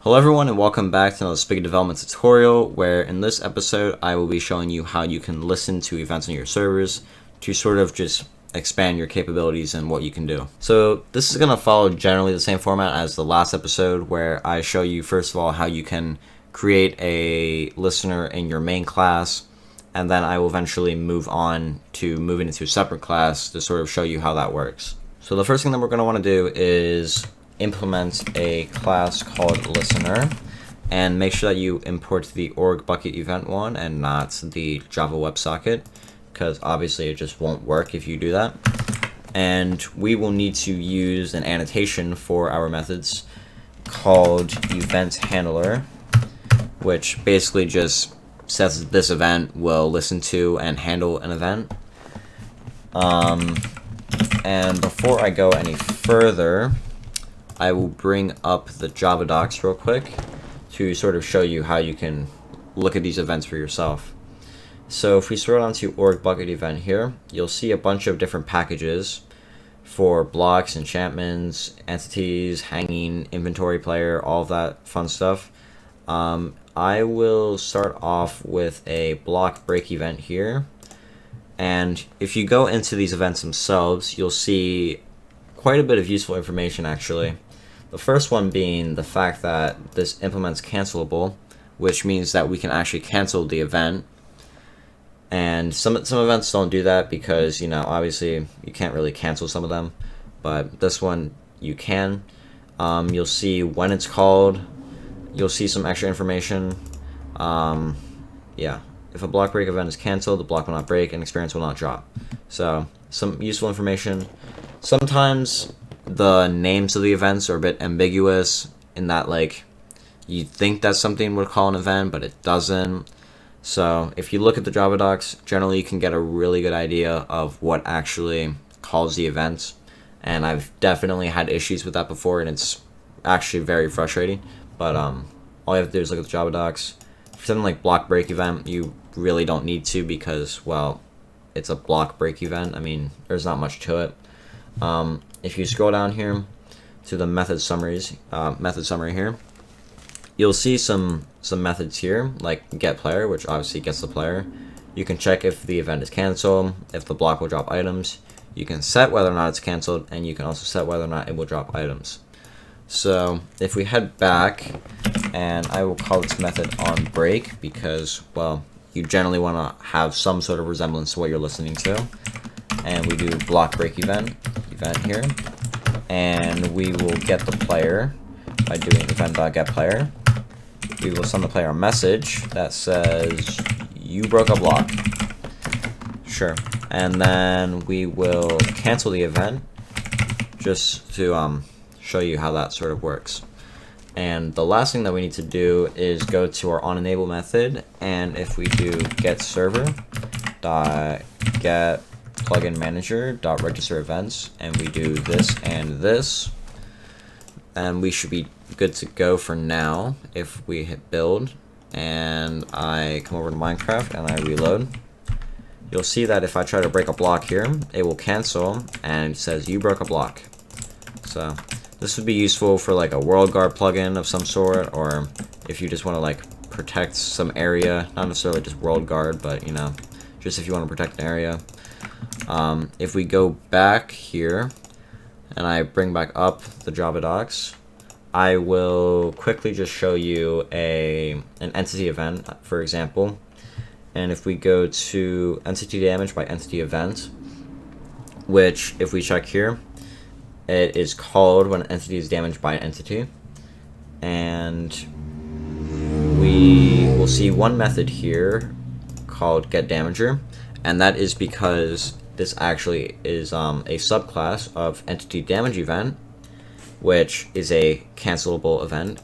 Hello everyone and welcome back to another Spigot Development tutorial where in this episode I will be showing you how you can listen to events on your servers to sort of just expand your capabilities and what you can do. So this is going to follow generally the same format as the last episode where I show you first of all how you can create a listener in your main class, and then I will eventually move on to moving into a separate class to sort of show you how that works. So the first thing that we're going to want to do is implement a class called listener, and make sure that you import the BlockBreakEvent one and not the Java WebSocket, because obviously it just won't work if you do that. And we will need to use an annotation for our methods called event handler, which basically just says that this event will listen to and handle an event. And before I go any further, I will bring up the JavaDocs real quick to sort of show you how you can look at these events for yourself. So if we scroll down to BlockBreakEvent here, you'll see a bunch of different packages for blocks, enchantments, entities, hanging, inventory player, all of that fun stuff. I will start off with a BlockBreakEvent here. And if you go into these events themselves, you'll see quite a bit of useful information actually. The first one being the fact that this implements cancelable, which means that we can actually cancel the event. And some events don't do that because, obviously you can't really cancel some of them, but this one you can. You'll see when it's called. You'll see some extra information. Yeah, if a block break event is canceled, the block will not break and experience will not drop. So some useful information. Sometimes the names of the events are a bit ambiguous in that, like, you think that something would call an event, but it doesn't. So if you look at the JavaDocs, generally you can get a really good idea of what actually calls the events. And I've definitely had issues with that before, and it's actually very frustrating. But all you have to do is look at the JavaDocs. For something like BlockBreakEvent, you really don't need to because, well, it's a block break event. I mean, there's not much to it. If you scroll down here to the method summary here, you'll see some methods here like getPlayer, which obviously gets the player. You can check if the event is canceled, if the block will drop items. You can set whether or not it's canceled, and you can also set whether or not it will drop items. So if we head back, and I will call this method onBreak because, well, you generally want to have some sort of resemblance to what you're listening to. And we do BlockBreakEvent here, and we will get the player by doing event.getPlayer. We will send the player a message that says you broke a block. Sure. And then we will cancel the event just to show you how that sort of works. And the last thing that we need to do is go to our onEnable method, and if we do getServer.get plugin manager.register events, and we do this and this, and we should be good to go for now. If we hit build and I come over to Minecraft and I reload, you'll see that if I try to break a block here, it will cancel and it says you broke a block. So this would be useful for like a world guard plugin of some sort, or if you just want to like protect some area, not necessarily just world guard, but just if you want to protect an area. If we go back here and I bring back up the JavaDocs, I will quickly just show you an entity event, for example. And if we go to EntityDamageByEntityEvent, which if we check here, it is called when an entity is damaged by an entity. And we will see one method here called getDamager, and that is because this actually is a subclass of EntityDamageEvent, which is a cancelable event.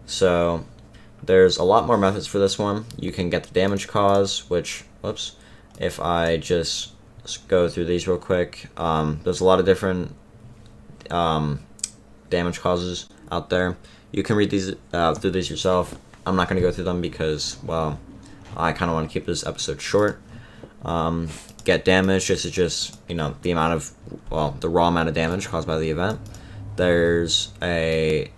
So there's a lot more methods for this one. You can get the damage cause, which, whoops, if I just go through these real quick, there's a lot of different damage causes out there. You can read these through these yourself. I'm not going to go through them because, well, I kind of want to keep this episode short. Get damage, this is just, the amount of, well, the raw amount of damage caused by the event. There's a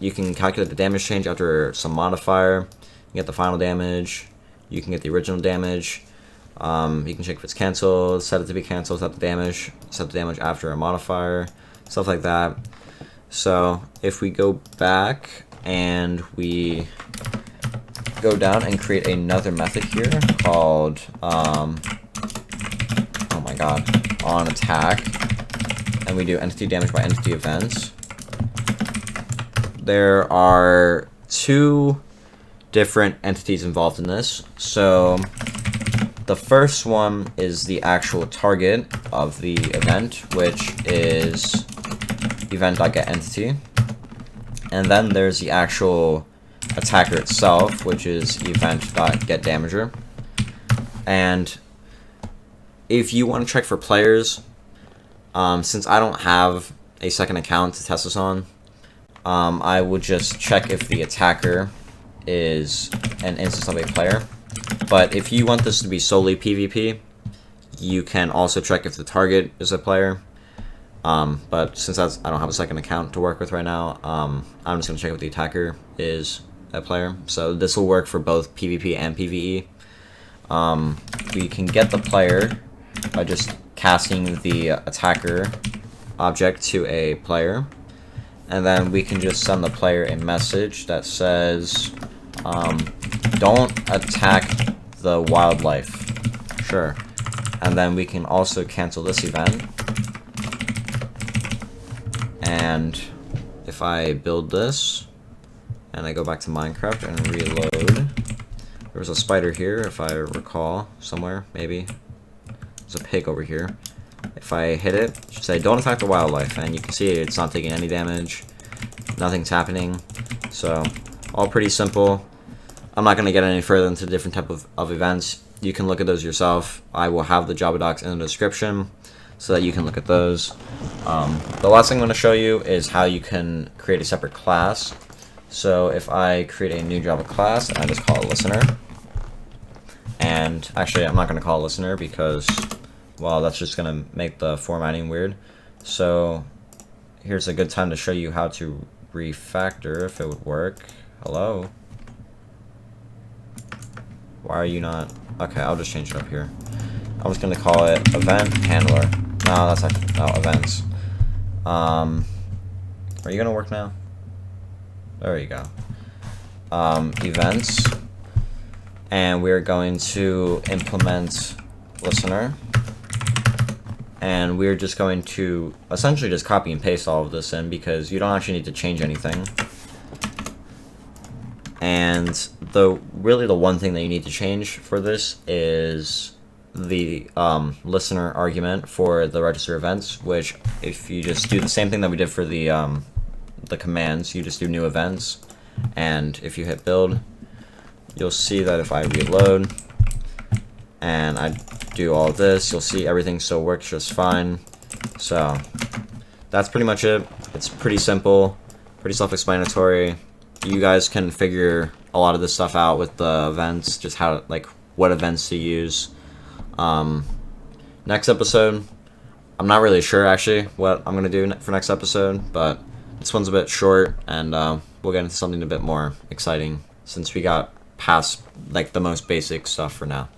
you can calculate the damage change after some modifier. You get the final damage. You can get the original damage. You can check if it's canceled, set it to be canceled, set the damage after a modifier, stuff like that. So if we go back and we go down and create another method here called oh my god, on attack, and we do EntityDamageByEntityEvent. There are two different entities involved in this. So the first one is the actual target of the event, which is event.getEntity. And then there's the actual attacker itself, which is event.getDamager. And if you want to check for players, since I don't have a second account to test this on, I would just check if the attacker is an instance of a player. But if you want this to be solely PvP, you can also check if the target is a player. But since I don't have a second account to work with right now, I'm just going to check if the attacker is a player. So this will work for both PvP and PvE. We can get the player by just casting the attacker object to a player. And then we can just send the player a message that says, don't attack the wildlife. Sure. And then we can also cancel this event. And if I build this, and I go back to Minecraft and reload, there was a spider here, if I recall, somewhere, maybe. There's a pig over here. If I hit it, it should say, don't attack the wildlife, and you can see it's not taking any damage. Nothing's happening. So, all pretty simple. I'm not going to get any further into different type of events. You can look at those yourself. I will have the JavaDocs in the description so that you can look at those. The last thing I'm going to show you is how you can create a separate class. So if I create a new Java class, and I just call it listener. And actually, I'm not going to call it listener because, well, that's just going to make the formatting weird. So here's a good time to show you how to refactor, if it would work. Hello? Why are you not? Okay, I'll just change it up here. I'm just going to call it event handler. No, that's not, no, events. Are you going to work now? There you go. Events. And we're going to implement listener. And we're just going to essentially just copy and paste all of this in because you don't actually need to change anything. And really the one thing that you need to change for this is the listener argument for the register events, which if you just do the same thing that we did for the commands, you just do new events, and if you hit build, you'll see that if I reload and I do all of this, you'll see everything still works just fine. So that's pretty much it. It's pretty simple, pretty self-explanatory. You guys can figure a lot of this stuff out with the events, just how, like, what events to use. Next episode, I'm not really sure actually what I'm gonna do for next episode, but this one's a bit short, and we'll get into something a bit more exciting since we got past like the most basic stuff for now.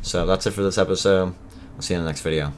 So that's it for this episode. I'll see you in the next video.